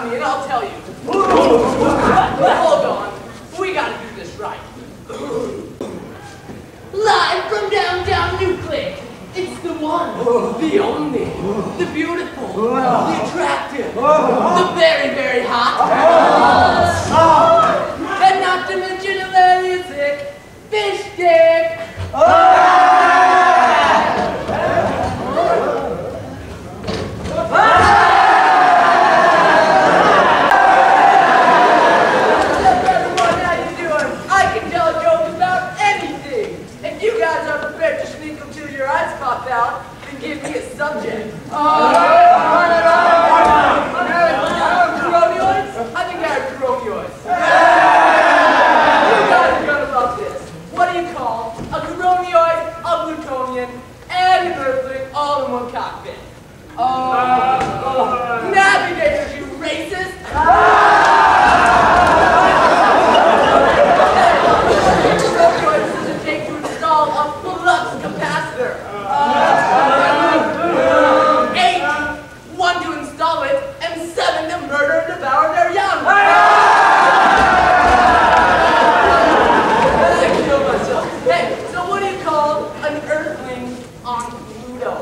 me and I'll tell you. Hold on. We gotta do this right. Live from downtown Nuclear. It's the one, the only, the beautiful, the attractive, the very, very hot, and not to mention a very sick Phish-schtick. Out and give me a subject. Coronioids? I think I have coronioids. You guys are gonna love this. What do you call a coronioid, a Plutonian, and an Earthling all in one cockpit? Navigators, you racist! Coronioids does it take to install a flux capacitor? 8, 1 to install it, and 7 to murder and devour their young. I killed myself. Hey, so what do you call an Earthling on Pluto?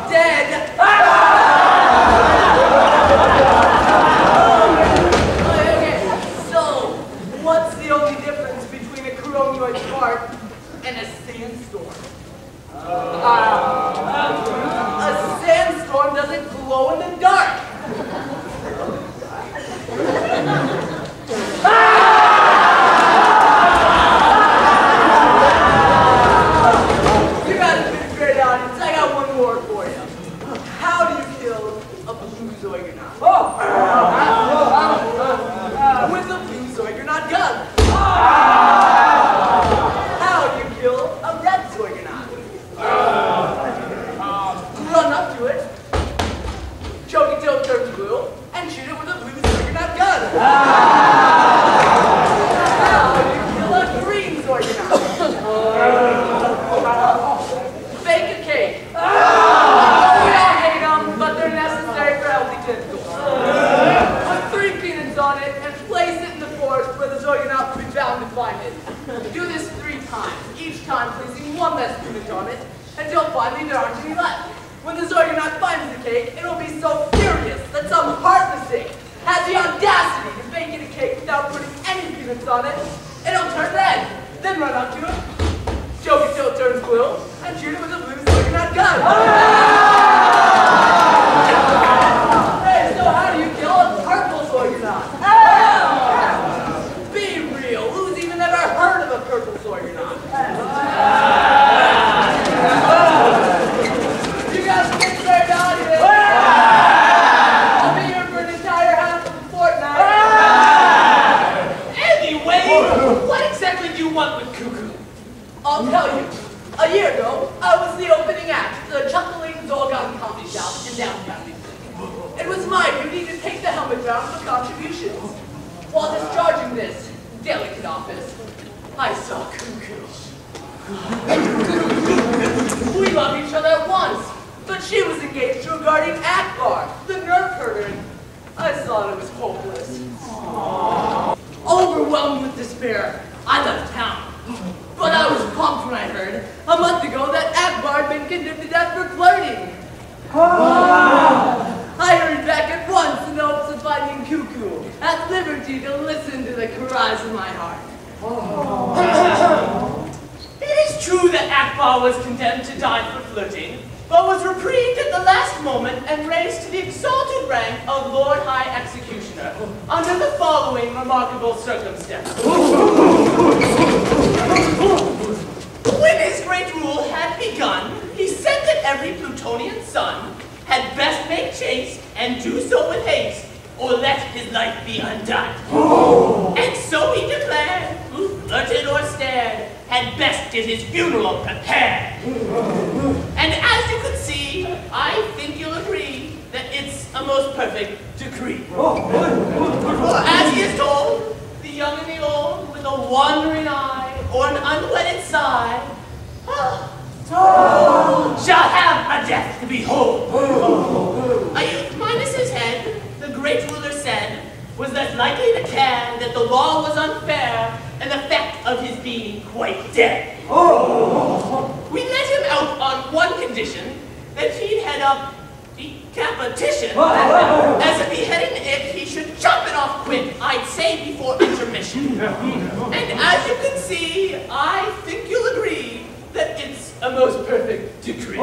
Dead. Okay, so what's the only difference between a coronioid fart and a sandstorm? A sandstorm doesn't glow in the dark. You guys have been a great audience. I got one more for you. How do you kill a blue Zoygonaut? With a blue Zoygonaut gun. How do you kill a red Zoygonaut? Run up to it, choke it till it turns blue, and shoot it with a blue Zoygonaut gun. How do you kill a green Zoygonaut? Bake a cake. We all hate them, but they're necessary for healthy tentacles. Put 3 peanuts on it and place it in the forest where the Zoygonaut will be bound to find it. Do this 3 times, each time placing 1 less peanut on it, until finally there aren't any left. When the Zoygonaut finds the cake, it'll be so furious that some heartless sick has the audacity to bake it a cake without putting any peanuts on it. It'll turn red, then run up to it, choke it till it turns blue, and shoot it with a blue Zoygonaut gun. Hey, so how do you kill a purple Zoygonaut? Be real, who's even ever heard of a purple Zoygonaut? You guys will get straight out of it. I'll be here for an entire half of a fortnight. Anyway, what exactly do you want with Koo-Koo? I'll tell you. A year ago, I was the opening act at the Chuckling Zolgan Coffee Shop in downtown New York. It was my duty to take the helmet round for contributions. While discharging this delicate office, I saw Koo-Koo. We loved each other at once, but she was engaged to a guardian Akbar, the nerve herder, and I thought it was hopeless. Overwhelmed with despair, I left town. But I was pumped when I heard, a month ago, that Akbar had been condemned to death for flirting. I hurried back at once in the hopes of finding Koo-Koo at liberty to listen to the cries of my heart. It is true that Akbar was condemned to die for flirting, but was reprieved at the last moment and raised to the exalted rank of Lord High Executioner under the following remarkable circumstances. When his great rule had begun, he said that every Plutonian son had best make chase and do so with haste, or let his life be undone. And so he declared, who flirted or stared, had best get his funeral prepared. And as you can see, I think you'll agree that it's a most perfect decree. As he is told, the young and the old, with a wandering eye or an unwedded sigh, shall have a death to behold. A youth minus his head as likely to care that the law was unfair and the fact of his being quite dead. We let him out on one condition, that he'd had a decapitation. As a beheading if he should chop it off quick, I'd say before intermission. And as you can see, I think you'll agree that it's a most perfect decree.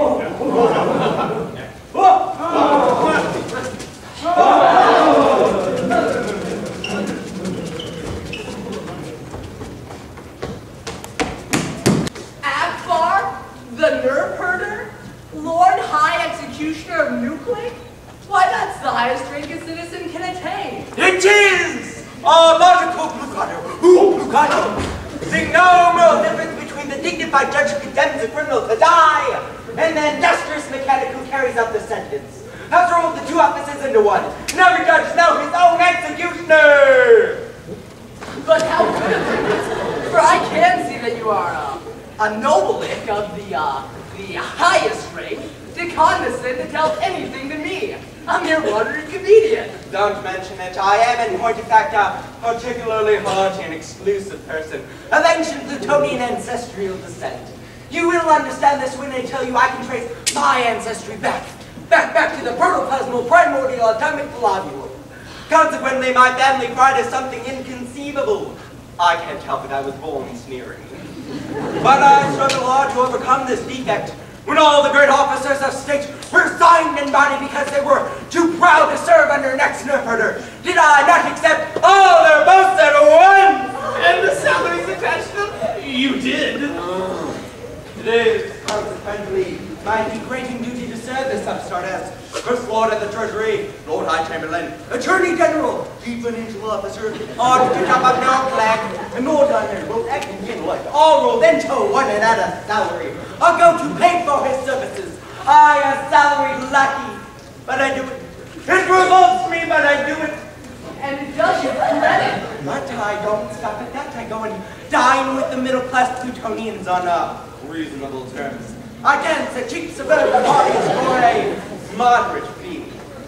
Akbar, the nerve herder, Lord High Executioner of Nuclear? Why, that's the highest rank a citizen can attain. It is! Logical Plukato. Plukato. See no real difference between the dignified judge who condemns a criminal to die and the industrious mechanic who carries out the sentence. I've rolled the two offices into one, and every judge is now his own executioner! But how good of you, for I can see that you are a nobleman of the highest rank, to condescend to tell anything to me. I'm your wandering comedian. Don't mention it. I am, in point of fact, a particularly haughty and exclusive person of ancient Plutonian ancestral descent. You will understand this when I tell you I can trace my ancestry back to the protoplasmal primordial atomic globule. Consequently, my family pride is something inconceivable. I can't help it, I was born sneering. But I struggled hard to overcome this defect when all the great officers of state resigned in body because they were too proud to serve under next nerf herder. Did I not accept all their boasts at once? And the salaries attached to them? You did. It is, consequently, my degrading duty to serve this upstart as First Lord of the Treasury, Lord High Chamberlain, Attorney General, Chief Financial Officer, Auditor of no flag, and Lord London, both acting intellect, all rolled into one and at a salary. I'll go to pay for his services. I, a salaried lackey, but I do it. It revolts me, but I do it. And it does you credit. But I don't stop at that. I go and dine with the middle-class Plutonians on reasonable terms. I dance at cheap suburban parties for a moderate fee.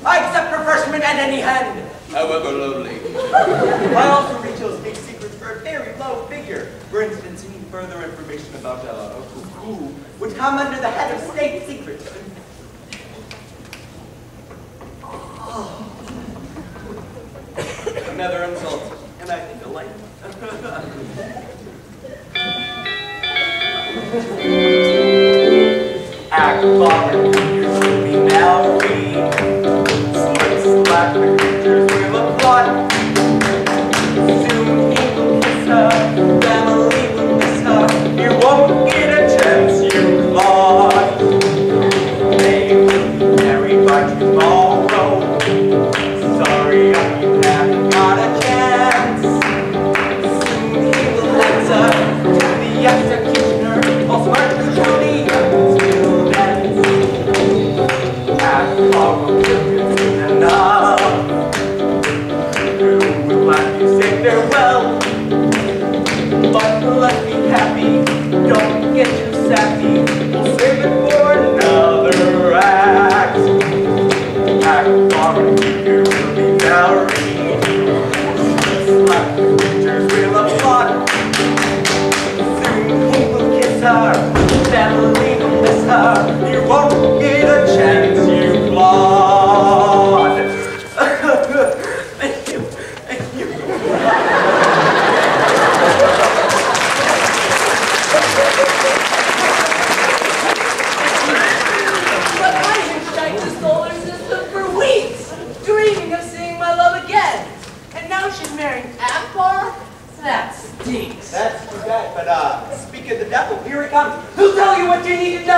I accept refreshment at any hand, however lowly. I also retail big secrets for a very low figure. For instance, any further information about Koo-Koo would come under the head of state secrets. Another insult, and I think a light. Akbar, you should be now free. Slick slap the creatures will applaud. Soon he will kiss her, family will miss her. You won't get a chance you lost. They will be married by tomorrow. Sorry, you haven't got a chance. Soon he will answer to the executioner. All smart and shiny. Farewell, but let's be happy, don't get too sappy, we'll save it for another act. Akbar, you will be married, slap the creatures will applaud. Soon he will kiss her, family will miss her, you won't get a chance you flawed. That stinks. That's too bad, but speak of the devil, here he comes. He'll tell you what you need to know.